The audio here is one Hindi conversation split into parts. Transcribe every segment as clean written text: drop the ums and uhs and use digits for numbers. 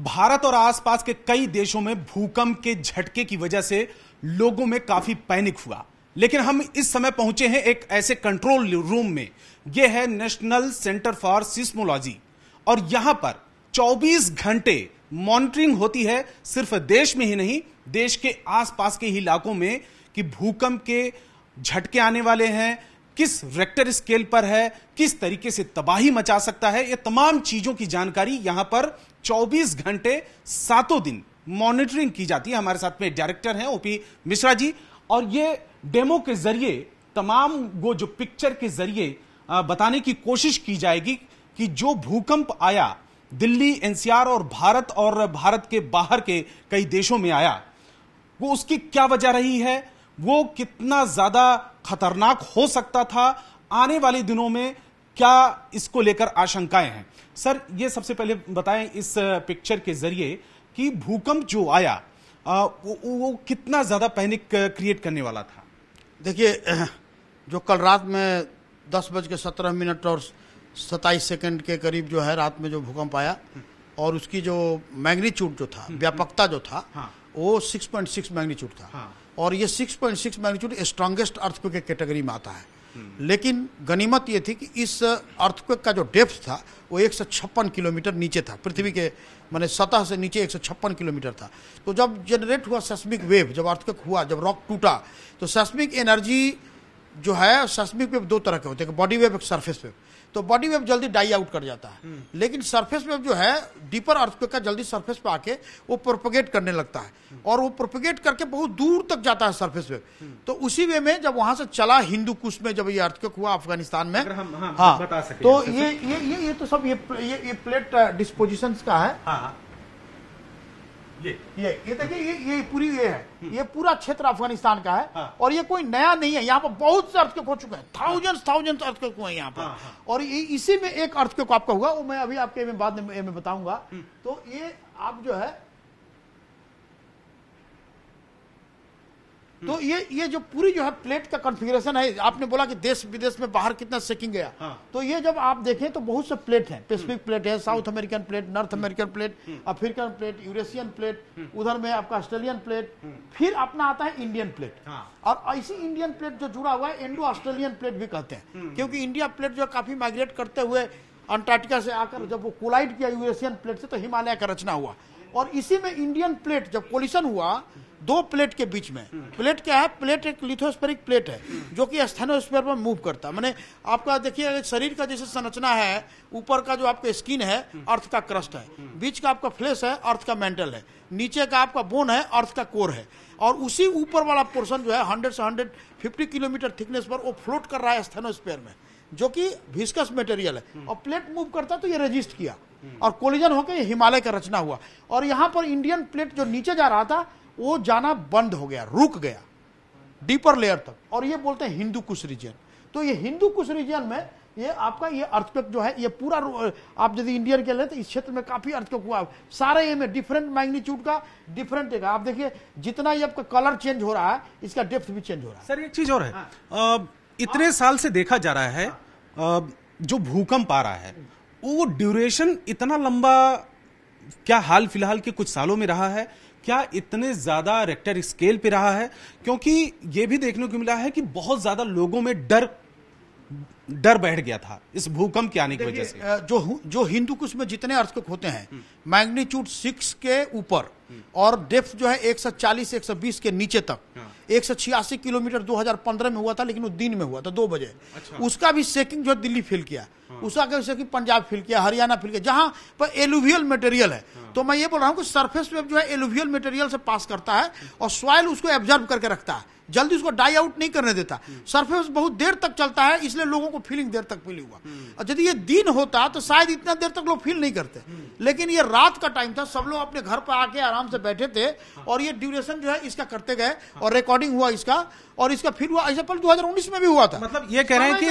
भारत और आसपास के कई देशों में भूकंप के झटके की वजह से लोगों में काफी पैनिक हुआ, लेकिन हम इस समय पहुंचे हैं एक ऐसे कंट्रोल रूम में। यह है नेशनल सेंटर फॉर सिस्मोलॉजी और यहां पर 24 घंटे मॉनिटरिंग होती है, सिर्फ देश में ही नहीं, देश के आसपास के इलाकों में, कि भूकंप के झटके आने वाले हैं, किस रेक्टर स्केल पर है, किस तरीके से तबाही मचा सकता है। ये तमाम चीजों की जानकारी यहां पर 24 घंटे सातों दिन मॉनिटरिंग की जाती है। हमारे साथ में डायरेक्टर हैं ओपी मिश्रा जी, और ये डेमो के जरिए तमाम वो जो पिक्चर के जरिए बताने की कोशिश की जाएगी कि जो भूकंप आया दिल्ली, एनसीआर और भारत के बाहर के कई देशों में आया, वो उसकी क्या वजह रही है, वो कितना ज्यादा खतरनाक हो सकता था, आने वाले दिनों में क्या इसको लेकर आशंकाएं हैं। सर, ये सबसे पहले बताएं इस पिक्चर के जरिए कि भूकंप जो आया वो कितना ज्यादा पैनिक क्रिएट करने वाला था। देखिए, जो कल रात में 10:17 और 27 सेकंड के करीब जो है रात में जो भूकंप आया, और उसकी जो मैग्नीट्यूड जो था, व्यापकता जो था, वो 6.6 मैग्नीट्यूड था। और ये 6.6 मैग्नीट्यूड स्ट्रांगेस्ट अर्थक्वेक के कैटेगरी में आता है। लेकिन गनीमत ये थी कि इस अर्थक्वेक का जो डेप्थ था वो 156 किलोमीटर नीचे था, पृथ्वी के माने सतह से नीचे 156 किलोमीटर था। तो जब जनरेट हुआ सेस्मिक वेव, जब अर्थक्वेक हुआ, जब रॉक टूटा, तो सेस्मिक एनर्जी जो है, सेस्मिक वेव दो तरह के होते हैं, बॉडी वेव, एक सरफेस वेव। तो बॉडी वेव जल्दी डाई आउट कर जाता है, लेकिन सरफेस वेव जो है डीपर अर्थक्वेक का जल्दी सरफेस पे आके वो प्रोपगेट करने लगता है, और वो प्रोपगेट करके बहुत दूर तक जाता है सरफेस वेव। तो उसी वे में जब वहां से चला हिंदू कुश में, जब ये अर्थक्वेक हुआ अफगानिस्तान में, हाँ, बता सके तो ये तो सब ये प्लेट डिस्पोजिशंस का है। ये देखिए, ये पूरी ये है, ये पूरा क्षेत्र अफगानिस्तान का है। और ये कोई नया नहीं है, यहाँ पर बहुत से अर्थक्वेक हो चुके हैं, थाउजेंड्स अर्थक्वेक हुए हैं यहाँ पर। और इसी में एक अर्थक्वेक आपका हुआ, वो मैं अभी आपके बाद में बताऊंगा। तो ये आप जो है, तो ये जो पूरी जो है प्लेट का कॉन्फ़िगरेशन है, आपने बोला कि देश विदेश में बाहर कितना शेकिंग गया, तो ये जब आप देखें तो बहुत से प्लेट हैं, पैसिफिक प्लेट है, south American plate, north American plate, African plate, Eurasian plate, उधर में आपका ऑस्ट्रेलियन प्लेट, फिर अपना आता है इंडियन प्लेट। और ऐसी इंडियन प्लेट जो जुड़ा हुआ है, इंडो ऑस्ट्रेलियन प्लेट भी कहते हैं, क्योंकि इंडिया प्लेट जो काफी माइग्रेट करते हुए अंटार्कटिका से आकर जब वो कोलाइड किया यूरेशियन प्लेट से, तो हिमालय का रचना हुआ। और इसी में इंडियन प्लेट जब कोलिशन हुआ दो प्लेट के बीच में, प्लेट क्या है, प्लेट एक लिथोस्फेरिक प्लेट है जो कि स्थेनोस्फीयर में मूव करता है। माने आपका देखिए, शरीर का जैसे संरचना है, ऊपर का जो आपका स्किन है अर्थ का क्रस्ट है, बीच का आपका फ्लेश है अर्थ का मेंटल है, नीचे का आपका बोन है अर्थ का कोर है, और उसी ऊपर वाला पोर्शन जो है 100 से 150 किलोमीटर थिकनेस पर वो फ्लोट कर रहा है स्थेनोस्फीयर में, जो कि विस्कस मटेरियल है। और प्लेट मूव करता तो ये रेजिस्ट किया और कोलिजन होकर हिमालय का रचना हुआ। और यहां पर इंडियन प्लेट जो नीचे जा रहा था वो जाना बंद हो गया, रुक गया डीपर लेयर तक, और ये बोलते हैं हिंदू कुश रीजन। तो ये हिंदू कुश रीजन में ये आपका ये अर्थक्वेक जो है, ये पूरा आप यदि इंडियन के ले तो इस क्षेत्र में काफी अर्थक्वेक हुआ, सारे ये में डिफरेंट मैग्नीट्यूड का, डिफरेंट है। आप देखिए, जितना ये आपका कलर चेंज हो रहा है, इसका डेप्थ भी चेंज हो रहा है। सर, एक चीज और है, इतने साल से देखा जा रहा है जो भूकंप आ रहा है वो ड्यूरेशन इतना लंबा क्या हाल फिलहाल के कुछ सालों में रहा है, क्या इतने ज्यादा रेक्टर स्केल पे रहा है? क्योंकि यह भी देखने को मिला है कि बहुत ज्यादा लोगों में डर बैठ गया था इस भूकंप के आने की वजह से। जो हिंदू कुश में जितने अर्थक्वेक होते हैं मैग्नीट्यूड 6 के ऊपर और डेप्थ जो है 140-120 के नीचे तक, 186 किलोमीटर 2015 में हुआ था, लेकिन वो दिन में हुआ था 2 बजे। उसका भी शेकिंग जो है दिल्ली फील किया, उसका कैसे कि पंजाब फील किया, हरियाणा फील किया, जहां पर एलुवियल मटेरियल है। तो मैं ये बोल रहा हूं कि सरफेस वेव जो है एलुवियल मटेरियल से पास करता है और सॉइल उसको एब्जॉर्ब करके रखता है, जल्दी उसको डाई आउट नहीं करने देता। सरफेस बहुत देर तक चलता है, इसलिए लोगों को फीलिंग देर तक फील हुआ। और यदि ये दिन होता तो शायद इतना देर तक लोग फील नहीं करते, लेकिन ये रात का टाइम था, सब लोग अपने घर पर आके आराम से बैठे थे, और ये ड्यूरेशन जो है इसका करते गए, और रिकॉर्डिंग हुआ इसका, और इसका फिर हुआ। ऐसा पहले 2019 में भी हुआ था। मतलब ये कह रहे हैं कि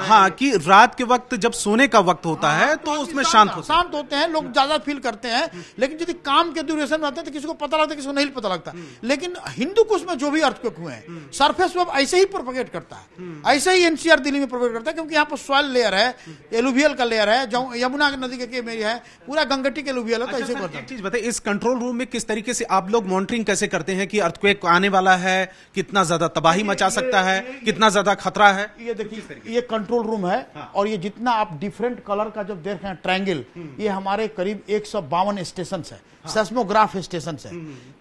हाँ, कि रात के वक्त जब सोने का वक्त होता है तो उसमें शांत होते हैं लोग, ज्यादा फील करते हैं। लेकिन यदि काम के ड्यूरेशन में आते हैं तो किसी को पता लगता है, किसी को नहीं पता लगता। लेकिन हिंदू कुश में जो भी अर्थक्वेक हुए हैं में सरफेस वेव ऐसे ही प्रोपेगेट करता है, ऐसे ही एनसीआर दिल्ली में प्रोपेगेट करता है, क्योंकि यहाँ पर सॉइल लेयर है, एलुवियल का लेयर है, जो यमुना नदी के में है, पूरा गंगटिक एलुवियल है। तो ऐसे करता है। एक चीज बताइए, इस कंट्रोल रूम में किस तरीके से आप लोग मॉनिटरिंग कैसे करते हैं कि अर्थक्वेक आने वाला है, कितना ज्यादा तबाही मचा सकता है, कितना ज्यादा खतरा है? ये देखिए, ये कंट्रोल रूम है। और ये जितना आप डिफरेंट कलर का जब देख रहे हैं ट्रायंगल, ये हमारे करीब 152 स्टेशन है, सेस्मोग्राफ स्टेशन है।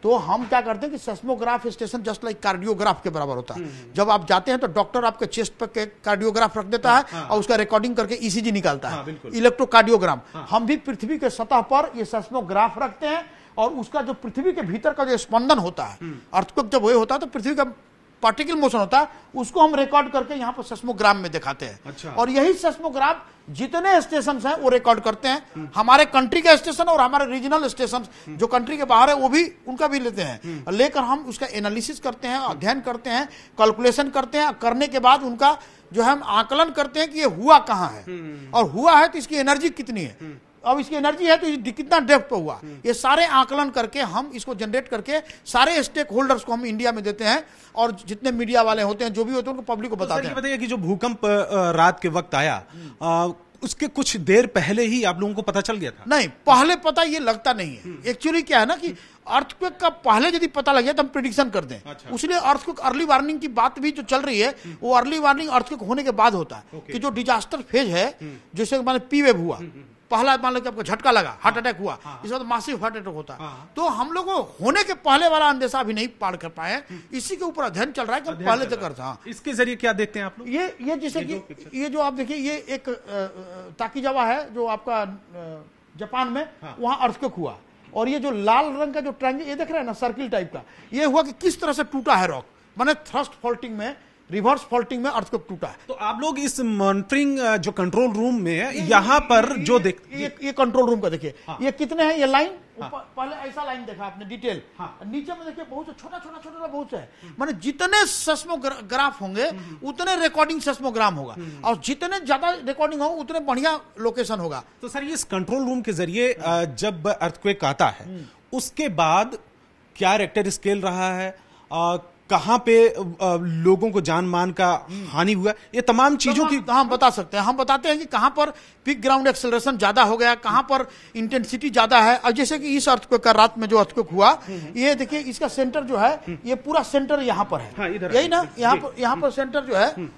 तो हम क्या करते हैं कि seismograph station just like cardiograph के बराबर होता है। जब आप जाते हैं तो डॉक्टर आपके चेस्ट पर कार्डियोग्राफ रख देता है और उसका रिकॉर्डिंग करके ईसीजी निकालता है, इलेक्ट्रोकार्डियोग्राम। हम भी पृथ्वी के सतह पर ये सेस्मोग्राफ रखते हैं और उसका जो पृथ्वी के भीतर का जो स्पंदन होता है, अर्थक्वेक जब वो होता है तो पृथ्वी का पार्टिकल मोशन होता है, उसको हम रिकॉर्ड करके यहाँ पर सेस्मोग्राम में दिखाते हैं। अच्छा। और यही सेस्मोग्राम जितने स्टेशन हैं वो रिकॉर्ड करते हैं, हमारे कंट्री का स्टेशन और हमारे रीजनल स्टेशन जो कंट्री के बाहर है वो भी, उनका भी लेते हैं। लेकर हम उसका एनालिसिस करते हैं, अध्ययन करते हैं, कैलकुलेशन करते हैं। करने के बाद उनका जो है हम आकलन करते हैं कि ये हुआ कहाँ है, और हुआ है तो इसकी एनर्जी कितनी है, अब इसकी एनर्जी है तो कितना डेप्थ पे हुआ, ये सारे आकलन करके हम इसको जनरेट करके सारे स्टेक होल्डर्स को हम इंडिया में देते हैं, और जितने मीडिया वाले होते हैं, जो भी होते हैं, उनको पब्लिक को बताते हैं। बताइए कि जो भूकंप रात के वक्त आया, उसके कुछ देर पहले ही आप लोगों को पता चल गया था? नहीं, पहले पता ये लगता नहीं है। एक्चुअली क्या है ना कि अर्थक्वेक का पहले यदि पता लग गया तो हम प्रेडिक्शन कर दें। अच्छा। इसलिए अर्थक्वेक अर्ली वार्निंग की बात भी जो चल रही है, वो अर्ली वार्निंग अर्थक्वेक होने के बाद होता है। कि जो डिजास्टर फेज है, जैसे मान पी वेव हुआ, पहला मान लो कि आपको झटका लगा, हार्ट अटैक हुआ, इसके बाद मासिव हार्ट अटैक होता है। तो हम लोग होने के पहले वाला अंदेशा अभी नहीं पार कर पाए, इसी के ऊपर अध्ययन चल रहा है कि पहले तक करता। इसके जरिए क्या देखते हैं आप लोग? ये जैसे कि ये जो आप देखिए, ये एक ताकीजावा है जो आपका जापान में, वहां अर्थक्वेक हुआ, और ये जो लाल रंग का जो ट्रायंगल ये देख रहे हैं ना, सर्किल टाइप का, ये हुआ कि किस तरह से टूटा है रॉक, माने थ्रस्ट फॉल्टिंग में, रिवर्स फॉल्टिंग में अर्थक्वेक टूटा है। तो आप लोग इस मॉनिटरिंग जो कंट्रोल रूम में है, यहाँ पर जो देख, ये कंट्रोल रूम का देखिए, ये कितने हैं, ये लाइन, पहले ऐसा लाइन देखा आपने डिटेल, नीचे में देखिए बहुत छोटा छोटा छोटा बहुत है, माने जितने सेस्मोग्राफ होंगे उतने रिकॉर्डिंग सेस्मोग्राम होगा, और जितने ज्यादा रिकॉर्डिंग होगा उतने बढ़िया लोकेशन होगा। तो सर, इस कंट्रोल रूम के जरिए जब अर्थक्वेक आता है, उसके बाद क्या रेक्टर स्केल रहा है, कहां पे लोगों को जान मान का हानि हुआ, ये तमाम चीजों की हम बता सकते हैं। हम बताते हैं कि कहां पर पीक ग्राउंड एक्सेलरेशन ज्यादा हो गया, कहां पर इंटेंसिटी ज्यादा है। और जैसे कि इस अर्थक्वेक का रात में जो अर्थक्वेक हुआ, ये देखिए इसका सेंटर जो है, ये पूरा सेंटर यहां पर है। हाँ, यही ना, यहाँ पर सेंटर जो है,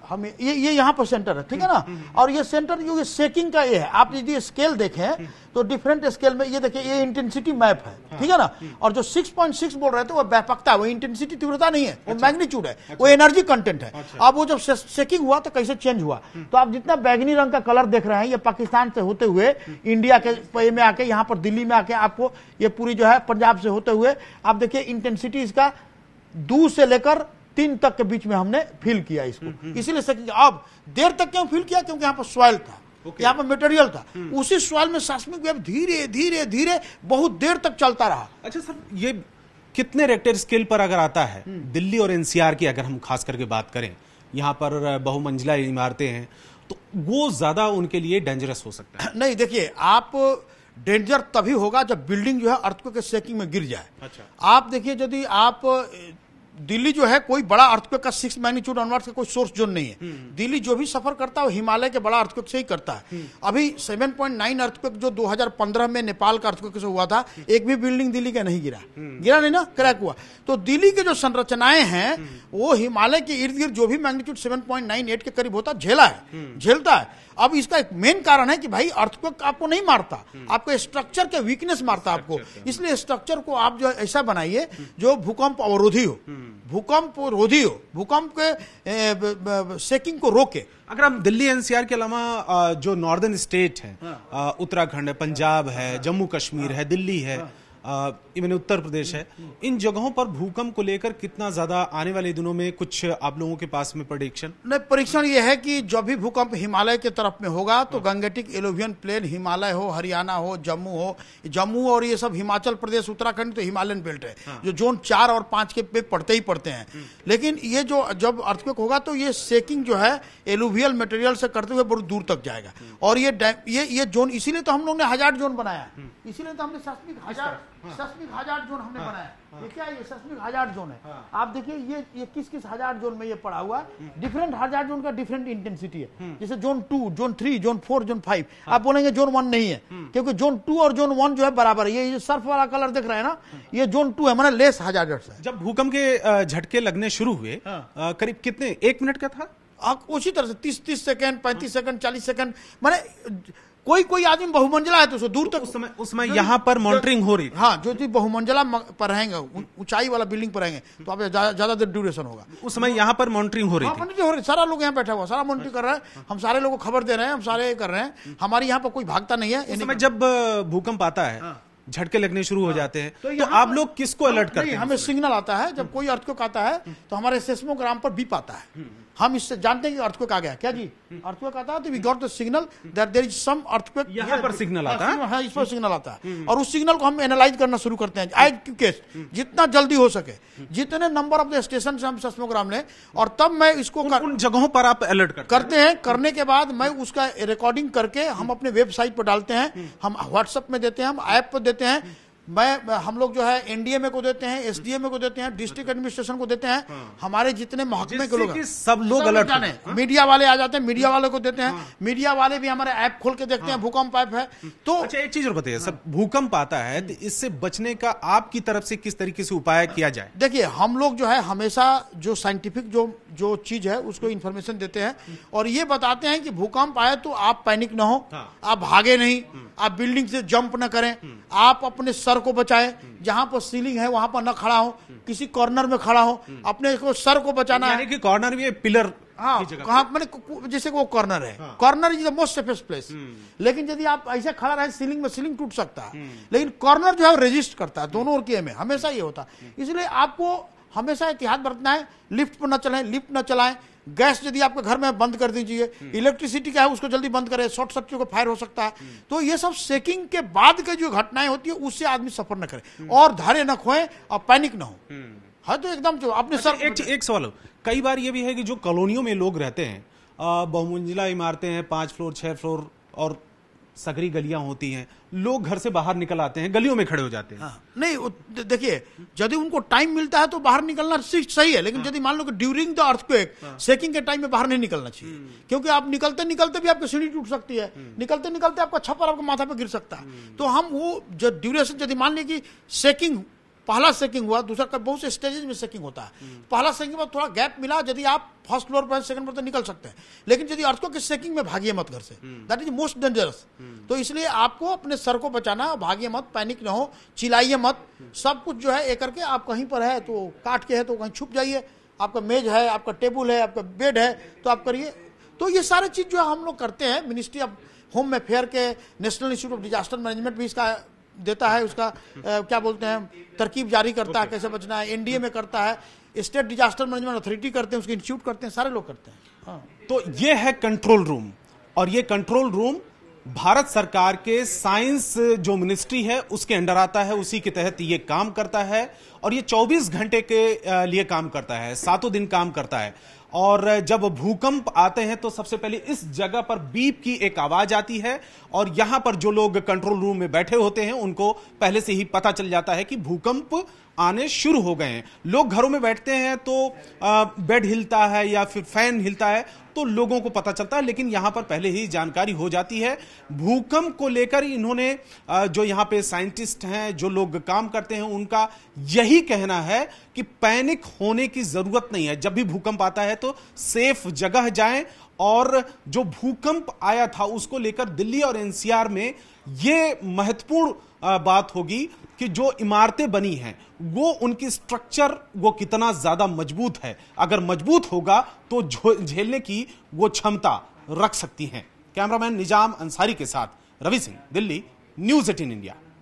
हम ये यहाँ पर सेंटर है, ठीक है ना। और ये सेंटर जो ये शेकिंग का ये है, आप यदि स्केल देखें तो डिफरेंट स्केल में ये देखिए, ये इंटेंसिटी मैप है, ठीक है ना। और जो 6.6 बोल रहे थे वो व्यापकता है, वो इंटेंसिटी तीव्रता नहीं है, वो मैग्नीट्यूड है, वो एनर्जी कंटेंट है। अब वो जब शेकिंग हुआ तो कैसे चेंज हुआ, तो आप जितना बैगनी रंग का कलर देख रहे हैं, ये पाकिस्तान से होते हुए इंडिया के में आके, यहाँ पर दिल्ली में आके, आपको ये पूरी जो है पंजाब से होते हुए, आप देखिए इंटेंसिटी इसका 2 से लेकर 3 तक के बीच में हमने फील किया इसको। इसीलिए अब देर तक क्यों फील किया, क्योंकि यहाँ पर सॉइल था, यहाँ पर मटेरियल था, उसी सॉइल में सेस्मिक वेव धीरे धीरे धीरे बहुत देर तक चलता रहा। अच्छा सर, ये कितने रेक्टर स्केल पर अगर आता है, दिल्ली और एनसीआर की अगर हम खास करके बात करें, यहाँ पर बहुमंजिला इमारतें हैं, तो वो ज्यादा उनके लिए डेंजरस हो सकता है? नहीं, देखिए, आप डेंजर तभी होगा जब बिल्डिंग जो है अर्थक्वेक के शेकिंग में गिर जाए। अच्छा। आप देखिए, यदि आप दिल्ली जो है कोई बड़ा अर्थक्वेक का 6 मैग्नीट्यूड ऑनवर्ड्स का कोई सोर्स जोन नहीं है। दिल्ली जो भी सफर करता है वो हिमालय के बड़ा अर्थक्वेक से ही करता है। अभी 7.9 अर्थक्वेक जो 2015 में नेपाल का अर्थक्वेक से हुआ था, एक भी बिल्डिंग दिल्ली का नहीं गिरा, नहीं ना, क्रैक हुआ। तो दिल्ली के जो संरचनाएं हैं वो हिमालय के इर्द गिर्द जो भी मैग्नीट्यूड 7.98 के करीब होता झेलता है। अब इसका एक मेन कारण है कि भाई अर्थक्वेक आपको नहीं मारता, आपको स्ट्रक्चर के वीकनेस मारता आपको। इसलिए स्ट्रक्चर को आप जो ऐसा बनाइए जो भूकंप अवरोधी हो, भूकंप रोधी हो, भूकंप के शेकिंग को रोके। अगर हम दिल्ली एनसीआर के अलावा जो नॉर्दर्न स्टेट है, उत्तराखंड है, पंजाब है, जम्मू कश्मीर है, दिल्ली है, इवन उत्तर प्रदेश है, इन जगहों पर भूकंप को लेकर कितना ज्यादा आने वाले दिनों में कुछ आप लोगों के पास में प्रेडिक्शन? नहीं, परीक्षण ये है कि जब भी भूकंप हिमालय के तरफ में होगा तो गंगेटिक एलोवियन प्लेन, हिमालय हो, हरियाणा हो, जम्मू और ये सब हिमाचल प्रदेश, उत्तराखंड तो हिमालयन बेल्ट है, जो जोन 4 और 5 के पे पड़ते ही पड़ते हैं। लेकिन ये जो जब अर्थक्वेक होगा तो ये शेकिंग जो है एलुवियल मटेरियल से करते हुए बहुत दूर तक जाएगा। और ये जोन, इसीलिए तो हम लोग ने 1000 जोन बनाया, इसीलिए तो हमने सेस्मिक हजार्ड जोन हमने बनाया। ये क्या है? ये सेस्मिक हजार्ड जोन है। आप देखिए ये किस हजार्ड जोन में ये पड़ा हुआ है। डिफरेंट हजार्ड जोन का डिफरेंट इंटेंसिटी है। जैसे जोन 2, जोन 3, जोन 4, जोन 5। आप बोलेंगे जोन 1 नहीं है, क्योंकि जोन 2 और जोन 1 जो है बराबर है। ये सर्फ वाला कलर देख रहे हैं ना, ये जोन 2 है, माने लेस हजार्डस है। जब भूकंप के झटके लगने शुरू हुए करीब कितने, 1 मिनट का था? उसी तरह से 30 सेकंड, 35 सेकंड, 40 सेकंड, माने कोई आदमी बहुमंजिला है तो उसको दूर तक उस समय यहाँ पर मॉनिटरिंग हो रही। हाँ, जो बहुमंजिला पर रहेंगे, ऊंचाई वाला बिल्डिंग पर रहेंगे, तो आप ज्यादा देर ड्यूरेशन होगा। उस समय यहाँ पर मॉनिटरिंग हो रही थी। मॉनिटरिंग हो रही, सारा लोग यहाँ बैठा हुआ, सारा मॉनिटरिंग कर रहे हैं। हम सारे लोगों को खबर दे रहे हैं, हम सारे कर रहे हैं। हमारे यहाँ पर कोई भागता नहीं है। उस समय जब भूकंप आता है, झटके लगने शुरू हो जाते हैं, तो आप लोग किसको अलर्ट करते हैं? हमें सिग्नल आता है जब कोई अर्थक्वेक आता है, तो हमारे सेस्मोग्राम पर बीप आता है। हम इससे जानते हैं कि अर्थक्वेक आ गया। क्या जी? अर्थक्वेक आता है तो we got the signal that there is some earthquake. यहाँ पर सिग्नल आता है। हाँ, इस पर सिग्नल आता है, और उस सिग्नल को हम एनालाइज करना शुरू करते हैं एज केस, जितना जल्दी हो सके, जितने नंबर ऑफ द स्टेशन से हम सेस्मोग्राम लें, और तब मैं इसको उन जगहों पर आप अलर्ट करते हैं। करने के बाद मैं उसका रिकॉर्डिंग करके हम अपने वेबसाइट पर डालते हैं, हम व्हाट्सएप में देते हैं, हम ऐप पर देते हैं। हम लोग जो है एनडीएमए को देते हैं, एसडीएमए को देते हैं, डिस्ट्रिक्ट एडमिनिस्ट्रेशन को देते हैं। हमारे जितने महकमे के लोग, सब लोग अलर्ट जाने, मीडिया वाले आ जाते हैं, मीडिया वाले को देते हैं। मीडिया वाले भी हमारे ऐप खोल के देखते हैं, भूकंप ऐप है तो। अच्छा, एक चीज और बताइए सर, भूकंप आता है तो इससे बचने का आपकी तरफ से किस तरीके से उपाय किया जाए? देखिए, हम लोग जो है हमेशा जो साइंटिफिक जो चीज है उसको इन्फॉर्मेशन देते हैं, और ये बताते हैं कि भूकंप आए तो आप पैनिक ना हो, आप भागे नहीं, आप बिल्डिंग से जंप न करें, आप अपने सर को बचाएं, जहां पर सीलिंग है वहां पर न खड़ा हो, किसी कॉर्नर में खड़ा हो, अपने को सर को बचाना है। यानी कि कॉर्नर में पिलर, हाँ, कहाँ मैंने जैसे वो कॉर्नर है, corner is the most safest place. लेकिन यदि आप ऐसे खड़ा रहे सीलिंग में, सीलिंग टूट सकता है, लेकिन कॉर्नर जो है रेजिस्ट करता है, दोनों ओर के में हमेशा ये होता है। इसलिए आपको हमेशा एहतियात बरतना है। लिफ्ट पर न चलें, लिफ्ट न चलाएं, गैस यदि आपके घर में बंद कर दीजिए, इलेक्ट्रिसिटी क्या है उसको जल्दी बंद करें, शॉर्ट सर्किट को फायर हो सकता है। तो ये सब शेकिंग के बाद के जो घटनाएं होती है उससे आदमी सफर न करे, और धैर्य न खोए और पैनिक न हो। है तो एकदम जो अपने सर। एक सवाल हो, कई बार ये भी है कि जो कॉलोनियों में लोग रहते हैं, बहुमंजिला इमारतें हैं, 5 फ्लोर 6 फ्लोर, और सकरी गलियां होती हैं, लोग घर से बाहर निकल आते हैं, गलियों में खड़े हो जाते हैं। हाँ, नहीं देखिए, यदि उनको टाइम मिलता है तो बाहर निकलना सही है, लेकिन यदि मान लो कि ड्यूरिंग द अर्थक्वेक, शेकिंग के टाइम में बाहर नहीं निकलना चाहिए, क्योंकि आप निकलते निकलते भी आपकी सीढ़ी टूट सकती है, निकलते निकलते आपका छप्पर आपके माथा पे गिर सकता है। तो हम वो जो ड्यूरेशन, यदि मान लीजिए कि शेकिंग, पहला शेकिंग हुआ, दूसरा का बहुत से स्टेजेस में शेकिंग होता है। पहला शेकिंग में थोड़ा गैप मिला, यदि आप फर्स्ट फ्लोर पर, सेकंड फ्लोर पर निकल सकते हैं, लेकिन यदि अर्थक्वेक की शेकिंग में भागिए मत घर से, दैट इज मोस्ट डेंजरस। तो इसलिए आपको अपने सर को बचाना, भागिए मत, पैनिक ना हो, चिल्लाइए मत। सब कुछ जो है एक करके, आप कहीं पर है तो काट के है तो कहीं छुप जाइए, आपका मेज है, आपका टेबल है, आपका बेड है, तो आप करिए। तो ये सारे चीज जो है हम लोग करते हैं। मिनिस्ट्री ऑफ होम अफेयर के national institute of disaster management भी इसका देता है, उसका क्या बोलते हैं, तरकीब जारी करता है कैसे बचना है। एनडीए में करता है, स्टेट डिजास्टर मैनेजमेंट अथॉरिटी करते हैं, उसके इंस्टीट्यूट करते हैं, सारे लोग करते हैं। हाँ। तो ये है कंट्रोल रूम, और ये कंट्रोल रूम भारत सरकार के साइंस जो मिनिस्ट्री है उसके अंडर आता है, उसी के तहत ये काम करता है, और ये 24 घंटे के लिए काम करता है, 7 दिन काम करता है। और जब भूकंप आते हैं तो सबसे पहले इस जगह पर बीप की एक आवाज आती है, और यहां पर जो लोग कंट्रोल रूम में बैठे होते हैं उनको पहले से ही पता चल जाता है कि भूकंप आने शुरू हो गए हैं। लोग घरों में बैठते हैं तो बेड हिलता है या फिर फैन हिलता है तो लोगों को पता चलता है, लेकिन यहां पर पहले ही जानकारी हो जाती है। भूकंप को लेकर इन्होंने जो यहां पे साइंटिस्ट हैं, जो लोग काम करते हैं, उनका यही कहना है कि पैनिक होने की जरूरत नहीं है। जब भी भूकंप आता है तो सेफ जगह जाएं, और जो भूकंप आया था उसको लेकर दिल्ली और एनसीआर में यह महत्वपूर्ण बात होगी कि जो इमारतें बनी हैं वो उनकी स्ट्रक्चर वो कितना ज्यादा मजबूत है। अगर मजबूत होगा तो झेलने की वो क्षमता रख सकती हैं। कैमरामैन निजाम अंसारी के साथ रवि सिंह, दिल्ली, न्यूज़ 18 इंडिया।